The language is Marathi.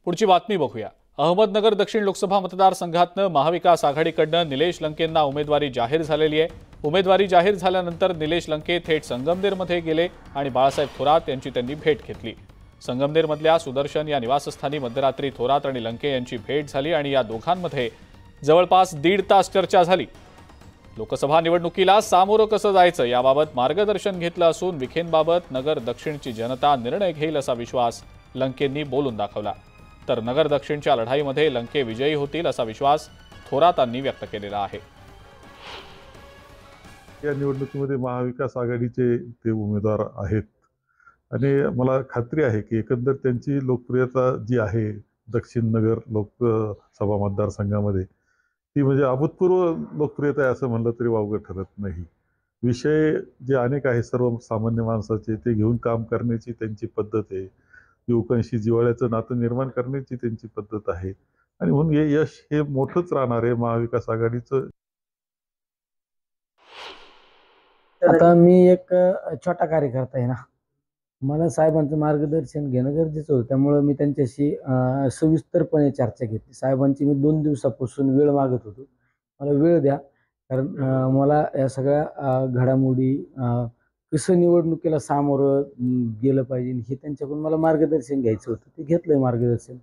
पुढची बातमी बघूया। अहमदनगर दक्षिण लोकसभा मतदारसंघातनं महाविकास आघाडीकडनं निलेश लंकेंना उमेदवारी जाहीर झालेली आहे। उमेदवारी जाहीर झाल्यानंतर निलेश लंके थेट संगमनेरमध्ये गेले आणि बाळासाहेब थोरात यांची त्यांनी भेट घेतली। संगमनेरमधल्या सुदर्शन या निवासस्थानी मध्यरात्री थोरात आणि लंके यांची भेट झाली आणि या दोघांमध्ये जवळपास 1.5 तास चर्चा झाली। लोकसभा निवडणुकीला सामोरं कसं जायचं याबाबत मार्गदर्शन घेतलं असून विखेंबाबत नगर दक्षिणची जनता निर्णय घेईल असा विश्वास लंकेंनी बोलून दाखवला। तर नगर दक्षिणच्या लढाईमध्ये लंके विजयी होतील असा विश्वास थोरातांनी व्यक्त केलेला आहे। या निवडणुकीमध्ये महाविकास आघाडीचे ते उमेदवार आहेत आणि मला खात्री आहे की एकंदर त्यांची लोकप्रियता जी आहे दक्षिण नगर लोकसभा मतदारसंघामध्ये ती म्हणजे अभूतपूर्व लोकप्रियता आहे असं म्हणलं तरी वावगं ठरत नाही। विषय जे अनेक आहे सर्वसामान्य माणसाचे ते घेऊन काम करण्याची त्यांची पद्धत आहे। युवकांशी जिव्हाळ्याचं नातं निर्माण करण्याची त्यांची पद्धत आहे आणि म्हणून हे यश हे मोठंच राहणार आहे महाविकास आघाडीचं। आता मी एक छोटा कार्यकर्ता आहे ना, मला साहेबांचं मार्गदर्शन घेणं गरजेचं होतं। त्यामुळे मी त्यांच्याशी सविस्तरपणे चर्चा घेतली। साहेबांची मी 2 दिवसापासून वेळ मागत होतो, मला वेळ द्या, कारण मला या सगळ्या घडामोडी कसं निवडणुकीला सामोरं गेलं पाहिजे हे त्यांच्याकडून मला मार्गदर्शन घ्यायचं होतं। ते घेतलंय मार्गदर्शन।